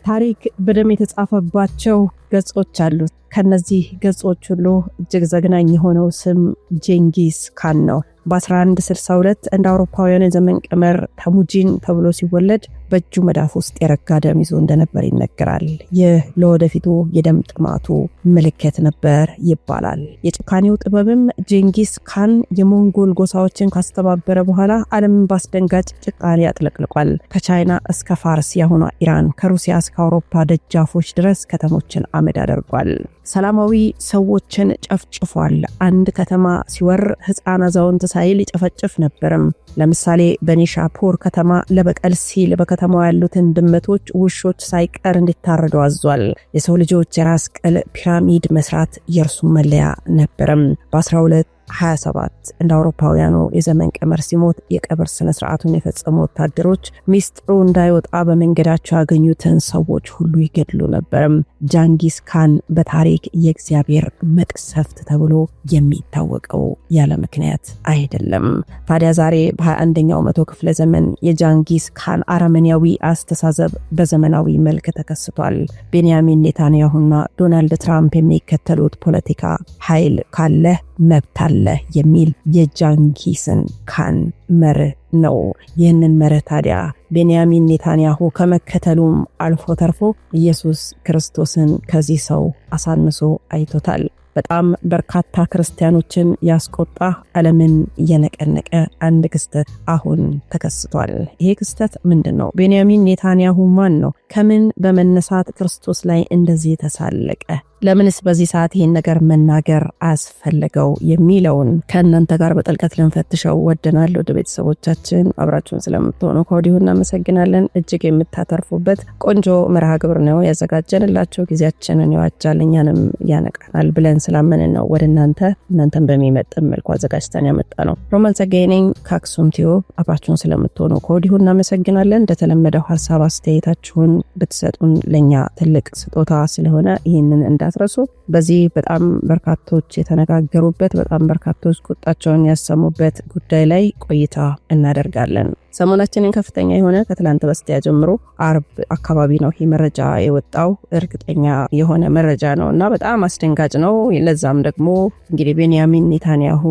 ታሪክ በደም የተጻፈባቸው ገጾች አሉት። ከነዚህ ገጾች ሁሉ እጅግ ዘግናኝ የሆነው ስም ጄንጊስ ካን ነው። በ1162 እንደ አውሮፓውያን የዘመን ቀመር ተሙጂን ተብሎ ሲወለድ በእጁ መዳፍ ውስጥ የረጋ ደም ይዞ እንደነበር ይነገራል። ይህ ለወደፊቱ የደም ጥማቱ ምልክት ነበር ይባላል። የጭካኔው ጥበብም ጄንጊስ ካን የሞንጎል ጎሳዎችን ካስተባበረ በኋላ ዓለምን ባስደንጋጭ ጭካኔ ያጥለቅልቋል። ከቻይና እስከ ፋርስ የሆኗ ኢራን፣ ከሩሲያ እስከ አውሮፓ ደጃፎች ድረስ ከተሞችን አመድ አድርጓል። ሰላማዊ ሰዎችን ጨፍጭፏል። አንድ ከተማ ሲወር ሕፃን አዛውንት ሳይል ይጨፈጭፍ ነበርም። ለምሳሌ በኒሻፖር ከተማ ለበቀል ሲል በከተማው ያሉትን ድመቶች፣ ውሾች ሳይቀር እንዲታረዱ አዟል። የሰው ልጆች የራስ ቅል ፒራሚድ መስራት የእርሱ መለያ ነበርም። በ1227 እንደ አውሮፓውያኑ የዘመን ቀመር ሲሞት የቀብር ስነ ስርዓቱን የፈጸሙ ወታደሮች ሚስጥሩ እንዳይወጣ በመንገዳቸው ያገኙትን ሰዎች ሁሉ ይገድሉ ነበርም። ጄንጊስ ካን በታሪክ የእግዚአብሔር መቅሰፍት ተብሎ የሚታወቀው ያለ ምክንያት አይደለም። ታዲያ ዛሬ በ21ኛው መቶ ክፍለ ዘመን የጄንጊስ ካን አረመኔያዊ አስተሳሰብ በዘመናዊ መልክ ተከስቷል። ቤንያሚን ኔታንያሁና ዶናልድ ትራምፕ የሚከተሉት ፖለቲካ ኃይል ካለ መብት አለ የሚል የጄንጊስን ካን መርህ ነው። ይህንን መርህ ታዲያ ቤንያሚን ኔታንያሁ ከመከተሉም አልፎ ተርፎ ኢየሱስ ክርስቶስን ከዚህ ሰው አሳንሶ አይቶታል። በጣም በርካታ ክርስቲያኖችን ያስቆጣ ዓለምን የነቀነቀ አንድ ክስተት አሁን ተከስቷል። ይሄ ክስተት ምንድነው? ቤንያሚን ኔታንያሁ ማን ነው? ከምን በመነሳት ክርስቶስ ላይ እንደዚህ ተሳለቀ? ለምንስ በዚህ ሰዓት ይሄን ነገር መናገር አስፈልገው የሚለውን ከእናንተ ጋር በጥልቀት ልንፈትሸው ወደናል። ወደ ቤተሰቦቻችን አብራችሁን ስለምትሆኑ ከወዲሁ እናመሰግናለን። እጅግ የምታተርፉበት ቆንጆ መርሃ ግብር ነው ያዘጋጀንላችሁ። ጊዜያችንን ይዋጃል እኛንም ያነቃናል ብለን ስላመንን ነው ወደ እናንተን በሚመጥን መልኩ አዘጋጅተን ያመጣ ነው። ሮማን ጸጋዬ ነኝ ከአክሱም ቲዩብ። አብራችሁን ስለምትሆኑ ከወዲሁ እናመሰግናለን። እንደተለመደው ሐሳብ አስተያየታችሁን ብትሰጡን ለኛ ትልቅ ስጦታ ስለሆነ ይህንን እንዳትረሱ። በዚህ በጣም በርካቶች የተነጋገሩበት፣ በጣም በርካቶች ቁጣቸውን ያሰሙበት ጉዳይ ላይ ቆይታ እናደርጋለን። ሰሞናችንን ከፍተኛ የሆነ ከትላንት በስቲያ ጀምሮ አርብ አካባቢ ነው ይህ መረጃ የወጣው። እርግጠኛ የሆነ መረጃ ነው እና በጣም አስደንጋጭ ነው። ለዛም ደግሞ እንግዲህ ቤንያሚን ኔታንያሁ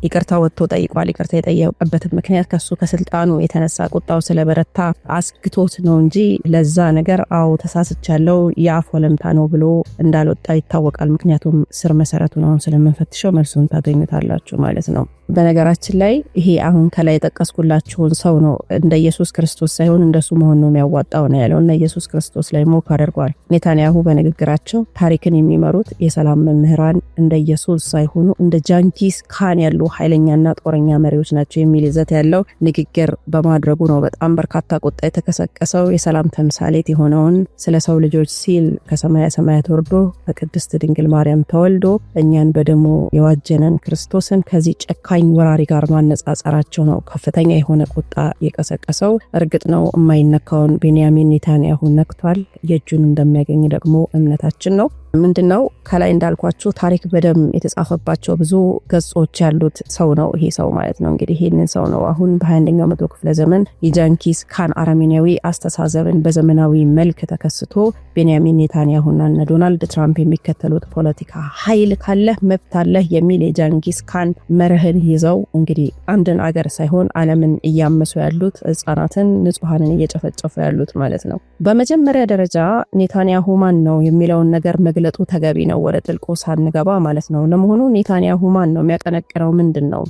ይቅርታ ወጥቶ ጠይቋል። ይቅርታ የጠየቀበትን ምክንያት ከሱ ከስልጣኑ የተነሳ ቁጣው ስለበረታ አስግቶት ነው እንጂ ለዛ ነገር አው ተሳስቻለሁ የአፍ ወለምታ ነው ብሎ እንዳልወጣ ይታወቃል። ምክንያቱም ስር መሰረቱን አሁን ስለምንፈትሸው መልሱን ታገኙታላችሁ ማለት ነው። በነገራችን ላይ ይሄ አሁን ከላይ የጠቀስኩላችሁን ሰው ነው እንደ ኢየሱስ ክርስቶስ ሳይሆን እንደሱ መሆን ነው የሚያዋጣው ነው ያለው እና ኢየሱስ ክርስቶስ ላይ ሞክ አድርጓል። ኔታንያሁ በንግግራቸው ታሪክን የሚመሩት የሰላም መምህራን እንደ ኢየሱስ ሳይሆኑ እንደ ጄንጊስ ካን ያሉ ኃይለኛና ጦረኛ መሪዎች ናቸው የሚል ይዘት ያለው ንግግር በማድረጉ ነው በጣም በርካታ ቁጣ የተከሰቀሰው። የሰላም ተምሳሌት የሆነውን ስለ ሰው ልጆች ሲል ከሰማያ ሰማያት ወርዶ በቅድስት ድንግል ማርያም ተወልዶ እኛን በደሙ የዋጀነን ክርስቶስን ከዚህ ጨካኝ ወራሪ ጋር ማነጻጸራቸው ነው ከፍተኛ የሆነ ቁጣ የቀሰቀሰው። እርግጥ ነው የማይነካውን ቤንያሚን ኔታንያሁ ነክቷል። የእጁን እንደሚያገኝ ደግሞ እምነታችን ነው። ምንድነው? ከላይ እንዳልኳችሁ ታሪክ በደም የተጻፈባቸው ብዙ ገጾች ያሉት ሰው ነው ይሄ ሰው ማለት ነው። እንግዲህ ይሄንን ሰው ነው አሁን በ21ኛው መቶ ክፍለ ዘመን የጄንጊስ ካን አረመኔያዊ አስተሳሰብን በዘመናዊ መልክ ተከስቶ ቤንያሚን ኔታንያሁና ዶናልድ ትራምፕ የሚከተሉት ፖለቲካ ኃይል ካለ መብት አለ የሚል የጄንጊስ ካን መርህን ይዘው እንግዲህ አንድን አገር ሳይሆን ዓለምን እያመሱ ያሉት፣ ህፃናትን ንጹሃንን እየጨፈጨፉ ያሉት ማለት ነው። በመጀመሪያ ደረጃ ኔታንያሁ ማን ነው የሚለውን ነገር መግለጡ ተገቢ ነው፣ ወደ ጥልቁ ሳንገባ ማለት ነው። ለመሆኑ ኔታንያሁ ማን ነው? የሚያቀነቅነው ምንድነው?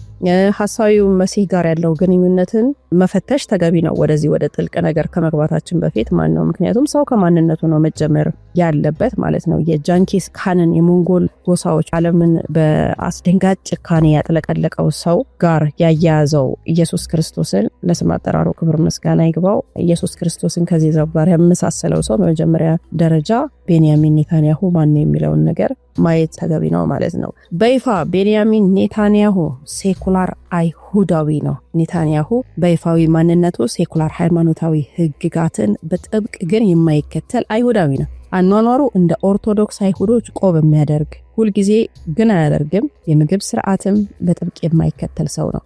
ሐሳዊው መሲህ ጋር ያለው ግንኙነትን መፈተሽ ተገቢ ነው። ወደዚህ ወደ ጥልቅ ነገር ከመግባታችን በፊት ማን ነው? ምክንያቱም ሰው ከማንነቱ ነው መጀመር ያለበት ማለት ነው። የጄንጊስ ካንን የሞንጎል ጎሳዎች ዓለምን በአስደንጋጭ ጭካኔ ያጥለቀለቀው ሰው ጋር ያያያዘው ኢየሱስ ክርስቶስን ለስም አጠራሩ ክብር ምስጋና ይግባው። ኢየሱስ ክርስቶስን ከዚህ ሰው ጋር ያመሳሰለው ሰው በመጀመሪያ ደረጃ ቤንያሚን ኔታንያሁ ማን ነው የሚለውን ነገር ማየት ተገቢ ነው ማለት ነው። በይፋ ቤንያሚን ኔታንያሁ ሴኩላር አይሁዳዊ ነው። ኔታንያሁ በይፋዊ ማንነቱ ሴኩላር ሃይማኖታዊ ህግጋትን በጥብቅ ግን የማይከተል አይሁዳዊ ነው። አኗኗሩ እንደ ኦርቶዶክስ አይሁዶች ቆብ የሚያደርግ ሁልጊዜ ግን አያደርግም። የምግብ ስርዓትም በጥብቅ የማይከተል ሰው ነው።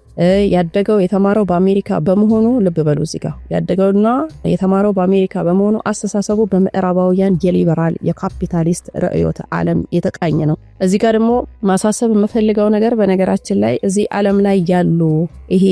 ያደገው የተማረው በአሜሪካ በመሆኑ ልብ በሉ እዚህ ጋር ያደገውና የተማረው በአሜሪካ በመሆኑ አስተሳሰቡ በምዕራባውያን የሊበራል የካፒታሊስት ርዕዮተ ዓለም የተቃኘ ነው። እዚህ ጋር ደግሞ ማሳሰብ የምፈልገው ነገር በነገራችን ላይ እዚህ ዓለም ላይ ያሉ ይሄ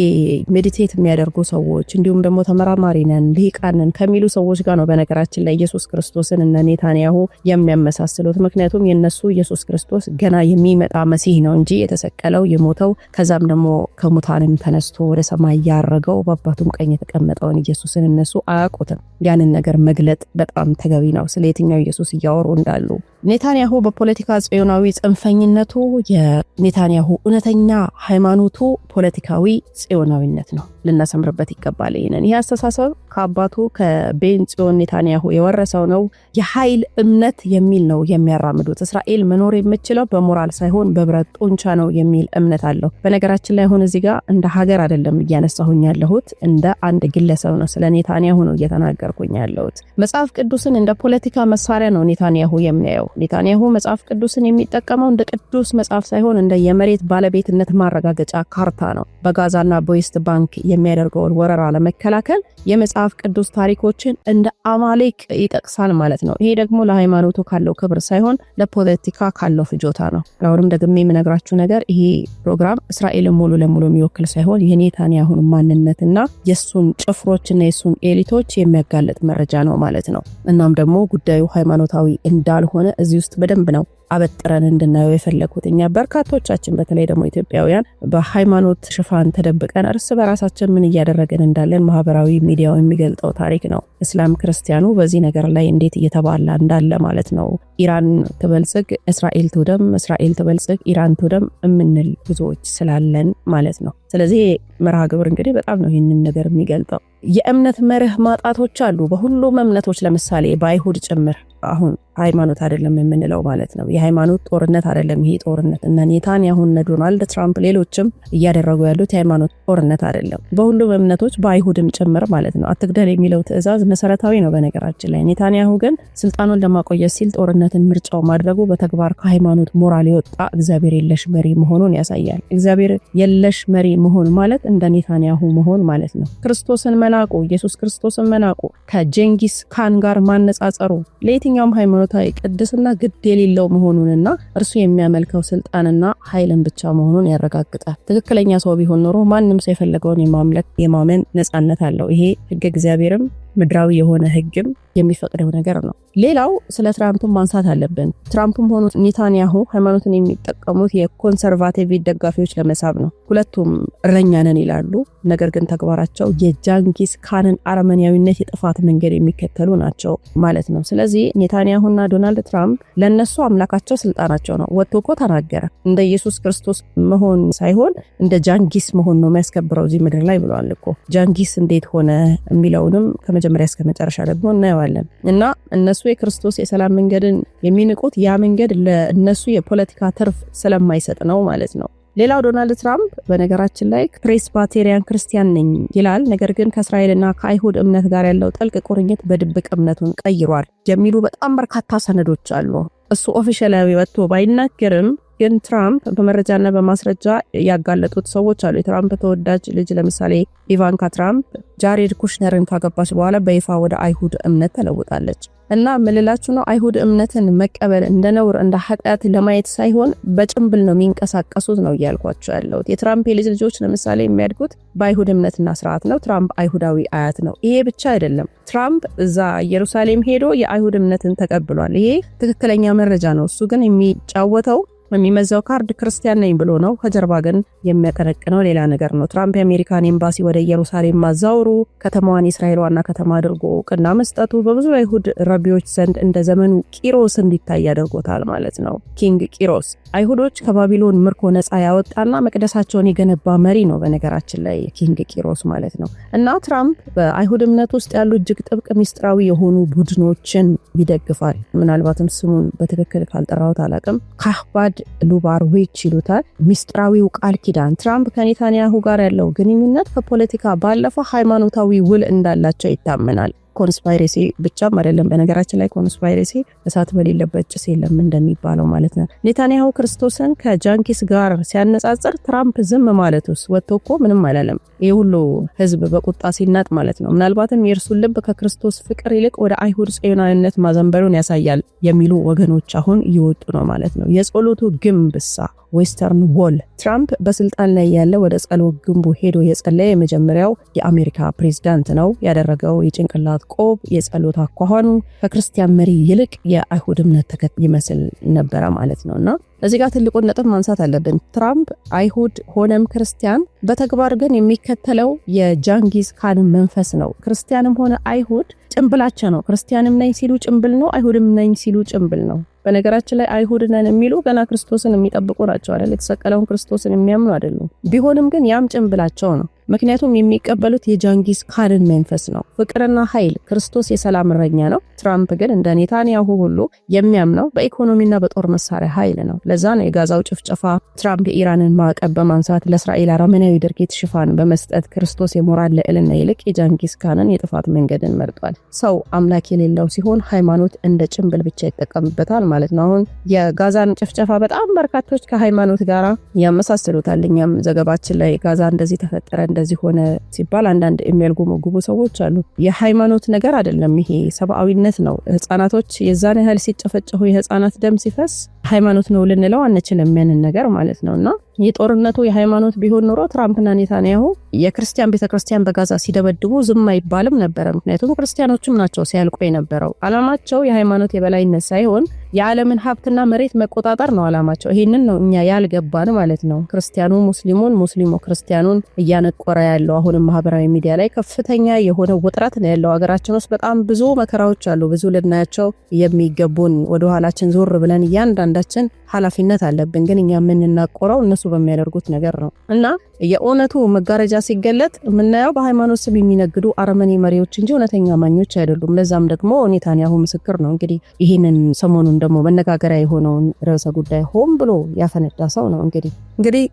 ሜዲቴት የሚያደርጉ ሰዎች እንዲሁም ደግሞ ተመራማሪ ነን ልሂቃን ነን ከሚሉ ሰዎች ጋር ነው በነገራችን ላይ ኢየሱስ ክርስቶስን እነ ኔታንያሁ የሚያመሳስሉት። ምክንያቱም የነሱ ኢየሱስ ክርስቶስ ገና የሚመጣ መሲህ ነው እንጂ የተሰቀለው የሞተው ከዛም ደግሞ ከሙታንም ተነስቶ ወደ ሰማይ ያረገው በአባቱም ቀኝ የተቀመጠውን ኢየሱስን እነሱ አያውቁትም። ያንን ነገር መግለጥ በጣም ተገቢ ነው፣ ስለ የትኛው ኢየሱስ እያወሩ እንዳሉ። ኔታንያሁ በፖለቲካ ጽዮናዊ ጽንፈኝነቱ የኔታንያሁ እውነተኛ ሃይማኖቱ ፖለቲካዊ ጽዮናዊነት ነው። ልናሰምርበት ይገባል። ይህ አስተሳሰብ ከአባቱ ከቤን ጽዮን ኔታንያሁ የወረሰው ነው። የኃይል እምነት የሚል ነው የሚያራምዱት። እስራኤል መኖር የምትችለው በሞራል ሳይሆን በብረት ጡንቻ ነው የሚል እምነት አለው። በነገራችን ላይ አሁን እዚህ ጋር እንደ ሀገር አይደለም እያነሳሁኝ ያለሁት፣ እንደ አንድ ግለሰብ ነው። ስለ ኔታንያሁ ነው እየተናገርኩኝ ያለሁት። መጽሐፍ ቅዱስን እንደ ፖለቲካ መሳሪያ ነው ኔታንያሁ የሚያየው። ኔታንያሁ መጽሐፍ ቅዱስን የሚጠቀመው እንደ ቅዱስ መጽሐፍ ሳይሆን እንደ የመሬት ባለቤትነት ማረጋገጫ ካርታ ነው። በጋዛና በዌስት ባንክ የሚያደርገውን ወረራ ለመከላከል የመጽሐፍ ቅዱስ ታሪኮችን እንደ አማሌቅ ይጠቅሳል ማለት ነው። ይሄ ደግሞ ለሃይማኖቱ ካለው ክብር ሳይሆን ለፖለቲካ ካለው ፍጆታ ነው። አሁንም ደግሜ የምነግራችሁ ነገር ይሄ ፕሮግራም እስራኤልን ሙሉ ለሙሉ የሚወክል ሳይሆን የኔታንያሁን ማንነትና የሱን ጭፍሮችና የሱን ኤሊቶች የሚያጋልጥ መረጃ ነው ማለት ነው። እናም ደግሞ ጉዳዩ ሃይማኖታዊ እንዳልሆነ እዚህ ውስጥ በደንብ ነው አበጥረን እንድናየው የፈለኩት። እኛ በርካቶቻችን በተለይ ደግሞ ኢትዮጵያውያን በሃይማኖት ሽፋን ተደብቀን እርስ በራሳችን ምን እያደረገን እንዳለን ማህበራዊ ሚዲያው የሚገልጠው ታሪክ ነው። እስላም ክርስቲያኑ በዚህ ነገር ላይ እንዴት እየተባላ እንዳለ ማለት ነው። ኢራን ትበልጽግ እስራኤል ትውደም፣ እስራኤል ትበልጽግ ኢራን ትውደም የምንል ብዙዎች ስላለን ማለት ነው። ስለዚህ መርሃ ግብር እንግዲህ በጣም ነው ይህንን ነገር የሚገልጠው። የእምነት መርህ ማጣቶች አሉ በሁሉም እምነቶች፣ ለምሳሌ በአይሁድ ጭምር። አሁን ሃይማኖት አይደለም የምንለው ማለት ነው። የሃይማኖት ጦርነት አይደለም ይሄ ጦርነት። እና ኔታንያሁ እነ ዶናልድ ትራምፕ ሌሎችም እያደረጉ ያሉት የሃይማኖት ጦርነት አይደለም፣ በሁሉም እምነቶች በአይሁድም ጭምር ማለት ነው። አትግደል የሚለው ትዕዛዝ መሰረታዊ ነው በነገራችን ላይ። ኔታንያሁ ግን ስልጣኑን ለማቆየት ሲል ጦርነትን ምርጫው ማድረጉ በተግባር ከሃይማኖት ሞራል የወጣ እግዚአብሔር የለሽ መሪ መሆኑን ያሳያል። እግዚአብሔር የለሽ መሪ መሆን ማለት እንደ ኔታንያሁ መሆን ማለት ነው። ክርስቶስን መናቁ፣ ኢየሱስ ክርስቶስን መናቁ፣ ከጀንጊስ ካን ጋር ማነጻጸሩ ለየትኛውም ሃይማኖታዊ ቅድስና ግድ የሌለው መሆኑንና እርሱ የሚያመልከው ስልጣንና ኃይልን ብቻ መሆኑን ያረጋግጣል። ትክክለኛ ሰው ቢሆን ኖሮ ማንም ሰው የፈለገውን የማምለክ የማመን ነጻነት አለው። ይሄ ሕገ እግዚአብሔርም ምድራዊ የሆነ ሕግም የሚፈቅደው ነገር ነው። ሌላው ስለ ትራምፕም ማንሳት አለብን። ትራምፕም ሆኑ ኔታንያሁ ሃይማኖትን የሚጠቀሙት የኮንሰርቫቲቭ ደጋፊዎች ለመሳብ ነው። ሁለቱም እረኛ ነን ይላሉ፣ ነገር ግን ተግባራቸው የጃንጊስ ካንን አረመኔያዊነት የጥፋት መንገድ የሚከተሉ ናቸው ማለት ነው። ስለዚህ ኔታንያሁና ዶናልድ ትራምፕ ለነሱ አምላካቸው ስልጣናቸው ነው። ወጥቶ እኮ ተናገረ። እንደ ኢየሱስ ክርስቶስ መሆን ሳይሆን እንደ ጃንጊስ መሆን ነው የሚያስከብረው እዚህ ምድር ላይ ብለዋል እኮ። ጃንጊስ እንዴት ሆነ የሚለውንም ከመጀመሪያ እስከ መጨረሻ ደግሞ እናየዋለን። እና እነሱ የክርስቶስ የሰላም መንገድን የሚንቁት ያ መንገድ ለእነሱ የፖለቲካ ትርፍ ስለማይሰጥ ነው ማለት ነው። ሌላው ዶናልድ ትራምፕ በነገራችን ላይ ፕሬስባቴሪያን ክርስቲያን ነኝ ይላል። ነገር ግን ከእስራኤልና ከአይሁድ እምነት ጋር ያለው ጥልቅ ቁርኝት በድብቅ እምነቱን ቀይሯል የሚሉ በጣም በርካታ ሰነዶች አሉ። እሱ ኦፊሻላዊ ወጥቶ ባይናገርም ግን ትራምፕ በመረጃና በማስረጃ ያጋለጡት ሰዎች አሉ። የትራምፕ ተወዳጅ ልጅ ለምሳሌ ኢቫንካ ትራምፕ ጃሬድ ኩሽነርን ካገባች በኋላ በይፋ ወደ አይሁድ እምነት ተለውጣለች። እና ምልላችሁ ነው አይሁድ እምነትን መቀበል እንደ ነውር እንደ ኃጢአት ለማየት ሳይሆን በጭምብል ነው የሚንቀሳቀሱት ነው እያልኳቸው ያለሁት። የትራምፕ የልጅ ልጆች ለምሳሌ የሚያድጉት በአይሁድ እምነትና ስርዓት ነው። ትራምፕ አይሁዳዊ አያት ነው። ይሄ ብቻ አይደለም። ትራምፕ እዛ ኢየሩሳሌም ሄዶ የአይሁድ እምነትን ተቀብሏል። ይሄ ትክክለኛ መረጃ ነው። እሱ ግን የሚጫወተው የሚመዛው ካርድ ክርስቲያን ነኝ ብሎ ነው። ከጀርባ ግን የሚያቀነቅነው ሌላ ነገር ነው። ትራምፕ የአሜሪካን ኤምባሲ ወደ ኢየሩሳሌም ማዛወሩ፣ ከተማዋን የእስራኤል ዋና ከተማ አድርጎ እውቅና መስጠቱ በብዙ አይሁድ ረቢዎች ዘንድ እንደ ዘመኑ ቂሮስ እንዲታይ ያደርጎታል ማለት ነው። ኪንግ ቂሮስ አይሁዶች ከባቢሎን ምርኮ ነፃ ያወጣና መቅደሳቸውን የገነባ መሪ ነው በነገራችን ላይ ኪንግ ቂሮስ ማለት ነው። እና ትራምፕ በአይሁድ እምነት ውስጥ ያሉ እጅግ ጥብቅ ሚስጥራዊ የሆኑ ቡድኖችን ይደግፋል። ምናልባትም ስሙን በትክክል ካልጠራሁት አላቅም። ካህባድ ሉባርዊች ይሉታል። ሚስጥራዊው ቃል ኪዳን። ትራምፕ ከኔታንያሁ ጋር ያለው ግንኙነት ከፖለቲካ ባለፈ ሃይማኖታዊ ውል እንዳላቸው ይታመናል። ኮንስፓይሬሲ ብቻም አይደለም። በነገራችን ላይ ኮንስፓይሬሲ እሳት በሌለበት ጭስ የለም እንደሚባለው ማለት ነው። ኔታንያሁ ክርስቶስን ከጃንኪስ ጋር ሲያነጻጽር ትራምፕ ዝም ማለቱስ ወጥቶ እኮ ምንም አላለም። ይህ ሁሉ ህዝብ በቁጣ ሲናጥ ማለት ነው። ምናልባትም የእርሱን ልብ ከክርስቶስ ፍቅር ይልቅ ወደ አይሁድ ጽዮናዊነት ማዘንበሩን ያሳያል የሚሉ ወገኖች አሁን እየወጡ ነው ማለት ነው። የጸሎቱ ግንብሳ ዌስተርን ዎል ትራምፕ በስልጣን ላይ ያለ ወደ ጸሎት ግንቡ ሄዶ የጸለየ የመጀመሪያው የአሜሪካ ፕሬዝዳንት ነው። ያደረገው የጭንቅላት ቆብ የጸሎት አኳኋኑ ከክርስቲያን መሪ ይልቅ የአይሁድ እምነት ተከታይ ይመስል ነበረ ማለት ነውና እዚህ ጋር ትልቁን ነጥብ ማንሳት አለብን። ትራምፕ አይሁድ ሆነም ክርስቲያን በተግባር ግን የሚከተለው የጃንጊስ ካን መንፈስ ነው። ክርስቲያንም ሆነ አይሁድ ጭምብላቸው ነው። ክርስቲያንም ነኝ ሲሉ ጭምብል ነው፣ አይሁድም ነኝ ሲሉ ጭምብል ነው። በነገራችን ላይ አይሁድ ነን የሚሉ ገና ክርስቶስን የሚጠብቁ ናቸው አይደል? የተሰቀለውን ክርስቶስን የሚያምኑ አይደሉም። ቢሆንም ግን ያም ጭምብላቸው ነው። ምክንያቱም የሚቀበሉት የጃንጊስ ካንን መንፈስ ነው። ፍቅርና ኃይል። ክርስቶስ የሰላም እረኛ ነው። ትራምፕ ግን እንደ ኔታንያሁ ሁሉ የሚያምነው በኢኮኖሚና በጦር መሳሪያ ኃይል ነው። ለዛ ነው የጋዛው ጭፍጨፋ ትራምፕ የኢራንን ማዕቀብ በማንሳት ለእስራኤል አረመናዊ ድርጊት ሽፋን በመስጠት ክርስቶስ የሞራል ልዕልና ይልቅ የጃንጊስ ካንን የጥፋት መንገድን መርጧል። ሰው አምላክ የሌለው ሲሆን ሃይማኖት እንደ ጭምብል ብቻ ይጠቀምበታል ማለት ነው። አሁን የጋዛን ጭፍጨፋ በጣም በርካቶች ከሃይማኖት ጋር ያመሳስሉታል። እኛም ዘገባችን ላይ ጋዛ እንደዚህ ተፈጠረ እንደዚህ ሆነ ሲባል አንዳንድ የሚያልጉመጉሙ ሰዎች አሉ። የሃይማኖት ነገር አይደለም፣ ይሄ ሰብአዊነት ነው። ህፃናቶች የዛን ያህል ሲጨፈጨፉ የህፃናት ደም ሲፈስ ሃይማኖት ነው ልንለው አንችልም ያንን ነገር ማለት ነውና የጦርነቱ የሃይማኖት ቢሆን ኖሮ ትራምፕና ኔታንያሁ የክርስቲያን ቤተክርስቲያን በጋዛ ሲደበድቡ ዝም አይባልም ነበር። ምክንያቱም ክርስቲያኖችም ናቸው ሲያልቁ የነበረው። አላማቸው የሃይማኖት የበላይነት ሳይሆን የዓለምን ሀብትና መሬት መቆጣጠር ነው አላማቸው። ይሄንን ነው እኛ ያልገባን ማለት ነው። ክርስቲያኑ ሙስሊሙን፣ ሙስሊሙ ክርስቲያኑን እያነቆረ ያለው አሁንም ማህበራዊ ሚዲያ ላይ ከፍተኛ የሆነ ውጥረት ነው ያለው። ሀገራችን ውስጥ በጣም ብዙ መከራዎች አሉ፣ ብዙ ልናያቸው የሚገቡን። ወደ ኋላችን ዞር ብለን እያንዳንዳችን ኃላፊነት አለብን። ግን እኛ የምንናቆረው እነሱ በሚያደርጉት ነገር ነው እና የእውነቱ መጋረጃ ሲገለጥ የምናየው በሃይማኖት ስም የሚነግዱ አረመኔ መሪዎች እንጂ እውነተኛ አማኞች አይደሉም። ለዛም ደግሞ ኔታንያሁ ምስክር ነው። እንግዲህ ይህንን ሰሞኑን ደግሞ መነጋገሪያ የሆነውን ርዕሰ ጉዳይ ሆን ብሎ ያፈነዳ ሰው ነው። እንግዲህ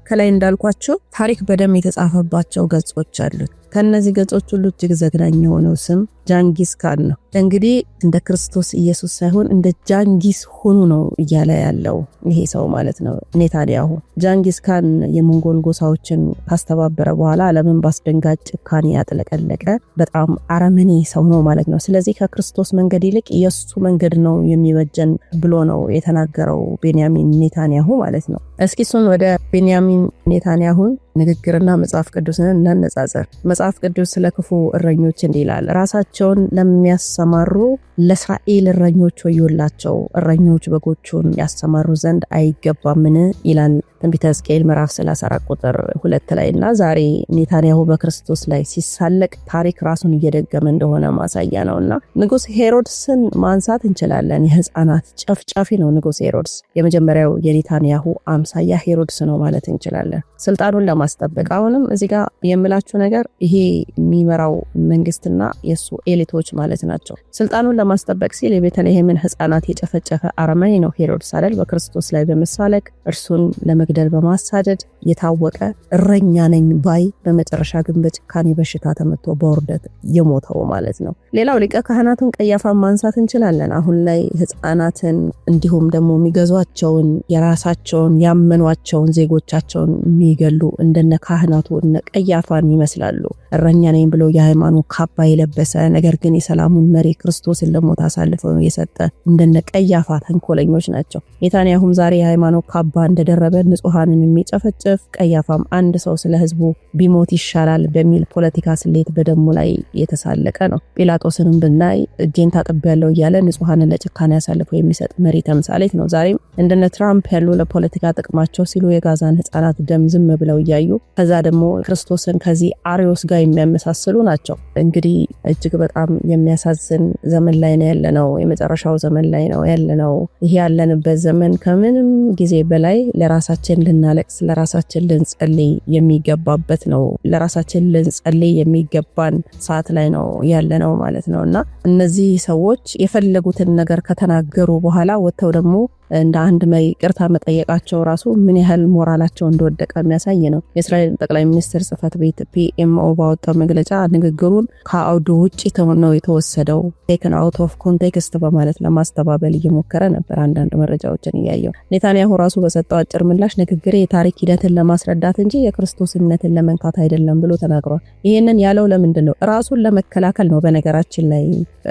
ከላይ እንዳልኳቸው ታሪክ በደም የተጻፈባቸው ገጾች አሉት። ከነዚህ ገጾች ሁሉ እጅግ ዘግናኝ የሆነው ስም ጃንጊስ ካን ነው። እንግዲህ እንደ ክርስቶስ ኢየሱስ ሳይሆን እንደ ጃንጊስ ሆኑ ነው እያለ ያለው ይሄ ሰው ማለት ነው ኔታንያሁ። ጃንጊስ ካን የሞንጎል ጎሳዎችን ካስተባበረ በኋላ ዓለምን ባስደንጋጭ ጭካኔ ያጥለቀለቀ በጣም አረመኔ ሰው ነው ማለት ነው። ስለዚህ ከክርስቶስ መንገድ ይልቅ የሱ መንገድ ነው የሚበጀን ብሎ ነው የተናገረው ቤንያሚን ኔታንያሁ ማለት ነው። እስኪ እሱን ወደ ቤንያሚን ኔታንያሁን ንግግርና መጽሐፍ ቅዱስን እናነጻጽር። መጽሐፍ ቅዱስ ስለ ክፉ እረኞች እንዲህ ይላል፣ ራሳቸውን ለሚያሰማሩ ለእስራኤል እረኞች ወዮላቸው፣ እረኞች በጎቹን ያሰማሩ ዘንድ አይገባምን ይላል ትንቢተ ሕዝቅኤል ምዕራፍ 34 ቁጥር 2 ላይ እና ዛሬ ኔታንያሁ በክርስቶስ ላይ ሲሳለቅ ታሪክ ራሱን እየደገመ እንደሆነ ማሳያ ነውና ንጉስ ሄሮድስን ማንሳት እንችላለን። የህፃናት ጨፍጫፊ ነው ንጉስ ሄሮድስ። የመጀመሪያው የኔታንያሁ አምሳያ ሄሮድስ ነው ማለት እንችላለን። ስልጣኑን ለማስጠበቅ አሁንም እዚህ ጋር የምላችሁ ነገር ይሄ የሚመራው መንግስትና የሱ ኤሊቶች ማለት ናቸው። ስልጣኑን ለማስጠበቅ ሲል የቤተልሔምን ህፃናት የጨፈጨፈ አረመኔ ነው ሄሮድስ አይደል? በክርስቶስ ላይ በመሳለቅ እርሱን ለመግደል በማሳደድ የታወቀ እረኛ ነኝ ባይ፣ በመጨረሻ ግን በጭካኔ በሽታ ተመቶ በውርደት የሞተው ማለት ነው። ሌላው ሊቀ ካህናቱን ቀያፋን ማንሳት እንችላለን። አሁን ላይ ህፃናትን እንዲሁም ደግሞ የሚገዟቸውን የራሳቸውን ያመኗቸውን ዜጎቻቸውን የሚገሉ እንደነ ካህናቱ እነ ቀያፋን ይመስላሉ። እረኛ ነኝ ብሎ የሃይማኖት ካባ የለበሰ ነገር ግን የሰላሙን መሪ ክርስቶስን ለሞት አሳልፈው የሰጠ እንደነ ቀያፋ ተንኮለኞች ናቸው። ኔታንያሁም ዛሬ የሃይማኖት ካባ እንደደረበ ንጹሃንን የሚጨፈጭፍ፣ ቀያፋም አንድ ሰው ስለ ህዝቡ ቢሞት ይሻላል በሚል ፖለቲካ ስሌት በደሙ ላይ የተሳለቀ ነው። ጲላጦስንም ብናይ እጄን ታጥቤያለሁ እያለ ንጹሃንን ለጭካኔ አሳልፈው የሚሰጥ መሪ ተምሳሌት ነው። ዛሬም እንደነ ትራምፕ ያሉ ለፖለቲካ ጥቅማቸው ሲሉ የጋዛን ህፃናት ደም ዝም ብለው እያዩ ከዛ ደግሞ ክርስቶስን ከዚህ አሪዮስ ጋር የሚያመሳስሉ ናቸው። እንግዲህ እጅግ በጣም የሚያሳዝን ዘመን ላይ ነው ያለነው። የመጨረሻው ዘመን ላይ ነው ያለነው። ይሄ ያለንበት ዘመን ከምንም ጊዜ በላይ ለራሳችን ልናለቅስ፣ ለራሳችን ልንጸልይ የሚገባበት ነው። ለራሳችን ልንጸልይ የሚገባን ሰዓት ላይ ነው ያለነው ማለት ነውና እነዚህ ሰዎች የፈለጉትን ነገር ከተናገሩ በኋላ ወጥተው ደግሞ እንደ አንድ መሪ ይቅርታ መጠየቃቸው ራሱ ምን ያህል ሞራላቸው እንደወደቀ የሚያሳይ ነው። የእስራኤል ጠቅላይ ሚኒስትር ጽህፈት ቤት PMO ባወጣው መግለጫ ንግግሩን ከአውዱ ውጪ ነው የተወሰደው taken out of context በማለት ለማስተባበል እየሞከረ ነበር። አንዳንድ መረጃዎችን እያየው ኔታንያሁ ራሱ በሰጠው አጭር ምላሽ ንግግሬ የታሪክ ሂደትን ለማስረዳት እንጂ የክርስቶስ እምነትን ለመንካት አይደለም ብሎ ተናግሯል። ይሄንን ያለው ለምንድን ነው? ራሱን ለመከላከል ነው። በነገራችን ላይ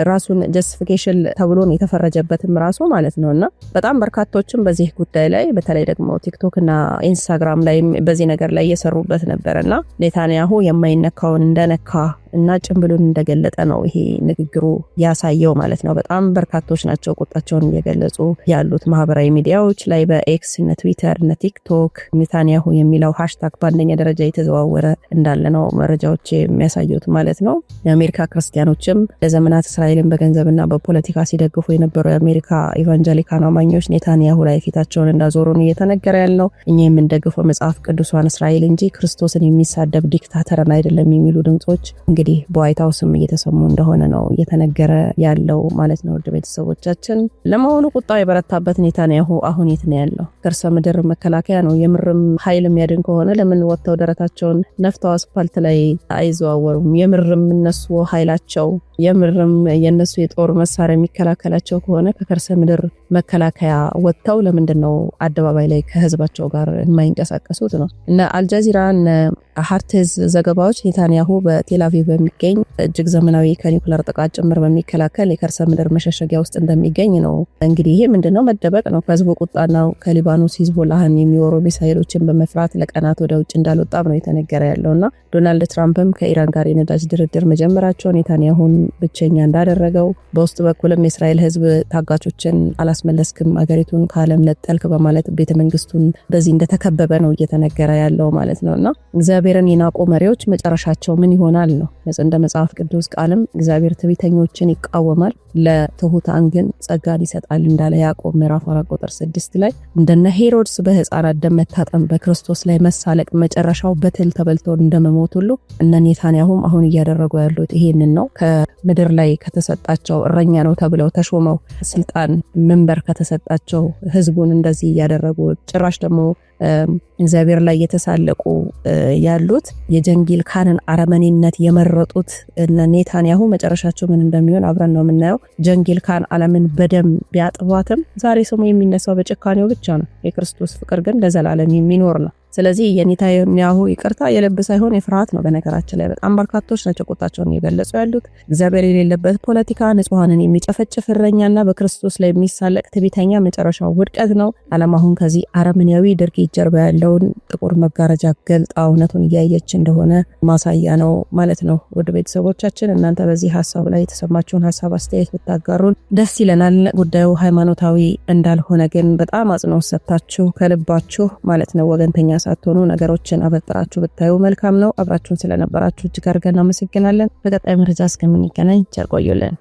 ራሱን ጀስቲፊኬሽን ተብሎ ነው የተፈረጀበትም ራሱ ማለት ነውና በጣም በርካቶችም በዚህ ጉዳይ ላይ በተለይ ደግሞ ቲክቶክ እና ኢንስታግራም ላይ በዚህ ነገር ላይ እየሰሩበት ነበርና ኔታንያሁ የማይነካውን እንደነካ እና ጭምብሉን እንደገለጠ ነው ይሄ ንግግሩ ያሳየው ማለት ነው። በጣም በርካቶች ናቸው ቁጣቸውን እየገለጹ ያሉት ማህበራዊ ሚዲያዎች ላይ በኤክስ እና ትዊተር እና ቲክቶክ ኔታንያሁ የሚለው ሃሽታግ በአንደኛ ደረጃ የተዘዋወረ እንዳለ ነው መረጃዎች የሚያሳዩት ማለት ነው። የአሜሪካ ክርስቲያኖችም ለዘመናት እስራኤልን በገንዘብና በፖለቲካ ሲደግፉ የነበሩ የአሜሪካ ኢቫንጀሊካን አማኞች ኔታንያሁ ላይ ፊታቸውን እንዳዞሩ ነው እየተነገረ ያለው። እኛ የምንደግፈው መጽሐፍ ቅዱሷን እስራኤል እንጂ ክርስቶስን የሚሳደብ ዲክታተርን አይደለም የሚሉ ድምጾች እንግዲህ በዋይት ሃውስም እየተሰሙ እንደሆነ ነው እየተነገረ ያለው ማለት ነው። ውድ ቤተሰቦቻችን ለመሆኑ ቁጣው የበረታበት ኔታንያሁ አሁን የት ነው ያለው? ከርሰ ምድር መከላከያ ነው። የምርም ኃይል የሚያድን ከሆነ ለምን ወጥተው ደረታቸውን ነፍተው አስፋልት ላይ አይዘዋወሩም? የምርም እነሱ ኃይላቸው የምርም የነሱ የጦር መሳሪያ የሚከላከላቸው ከሆነ ከከርሰ ምድር መከላከያ ወጥተው ለምንድነው አደባባይ ላይ ከህዝባቸው ጋር የማይንቀሳቀሱት ነው? እነ አልጃዚራ እነ ሃርቴዝ ዘገባዎች ኔታንያሁ በቴልአቪቭ በሚገኝ እጅግ ዘመናዊ ከኒውክሌር ጥቃት ጭምር በሚከላከል የከርሰ ምድር መሸሸጊያ ውስጥ እንደሚገኝ ነው። እንግዲህ ይሄ ምንድነው? መደበቅ ነው። ከህዝቡ ቁጣና ከሊባኖስ ሂዝቦላህን የሚወሩ ሚሳኤሎችን በመፍራት ለቀናት ወደ ውጭ እንዳልወጣም ነው የተነገረ ያለውና ዶናልድ ትራምፕም ከኢራን ጋር የነዳጅ ድርድር መጀመራቸው ኔታንያሁን ብቸኛ እንዳደረገው በውስጥ በኩልም የእስራኤል ህዝብ ታጋቾችን አላስመለስክም፣ አገሪቱን ከዓለም ነጠልክ በማለት ቤተመንግስቱን በዚህ እንደተከበበ ነው እየተነገረ ያለው ማለት ነውና እግዚአብሔርን የናቁ መሪዎች መጨረሻቸው ምን ይሆናል ነው። እንደ መጽሐፍ ቅዱስ ቃልም እግዚአብሔር ትዕቢተኞችን ይቃወማል፣ ለትሑታን ግን ጸጋን ይሰጣል እንዳለ ያዕቆብ ምዕራፍ 4 ቁጥር 6 ላይ እንደነ ሄሮድስ በህፃናት ደም መታጠብ በክርስቶስ ላይ መሳለቅ መጨረሻው በትል ተበልቶ እንደመሞት ሁሉ እነ ኔታንያሁም አሁን እያደረጉ ያሉት ይሄንን ነው። ከምድር ላይ ከተሰጣቸው እረኛ ነው ተብለው ተሾመው ስልጣን መንበር ከተሰጣቸው ህዝቡን እንደዚህ እያደረጉ ጭራሽ ደግሞ እግዚአብሔር ላይ የተሳለቁ ያሉት የጀንጊል ካንን አረመኔነት የመረጡት እነ ኔታንያሁ መጨረሻቸው ምን እንደሚሆን አብረን ነው የምናየው። ጀንጊል ካን ዓለምን በደም ቢያጥቧትም ዛሬ ስሙ የሚነሳው በጭካኔው ብቻ ነው። የክርስቶስ ፍቅር ግን ለዘላለም የሚኖር ነው። ስለዚህ የኔታንያሁ ይቅርታ የልብ ሳይሆን የፍርሃት ነው። በነገራችን ላይ በጣም በርካቶች ናቸው ቁጣቸውን እየገለጹ ያሉት። እግዚአብሔር የሌለበት ፖለቲካ፣ ንጹሃንን የሚጨፈጭፍ እረኛና በክርስቶስ ላይ የሚሳለቅ ትዕቢተኛ መጨረሻው ውድቀት ነው። ዓለም አሁን ከዚህ አረመኔያዊ ድርጊት ጀርባ ያለውን ጥቁር መጋረጃ ገልጣ እውነቱን እያየች እንደሆነ ማሳያ ነው ማለት ነው። ውድ ቤተሰቦቻችን እናንተ በዚህ ሀሳብ ላይ የተሰማችሁን ሀሳብ አስተያየት ብታጋሩን ደስ ይለናል። ጉዳዩ ሃይማኖታዊ እንዳልሆነ ግን በጣም አጽንኦት ሰጥታችሁ ከልባችሁ ማለት ነው ወገንተኛ ሳትሆኑ ነገሮችን አበጥራችሁ ብታዩ መልካም ነው። አብራችሁን ስለነበራችሁ እጅግ አድርገን እናመሰግናለን። በቀጣይ መረጃ እስከምንገናኝ ቸር ቆዩልን።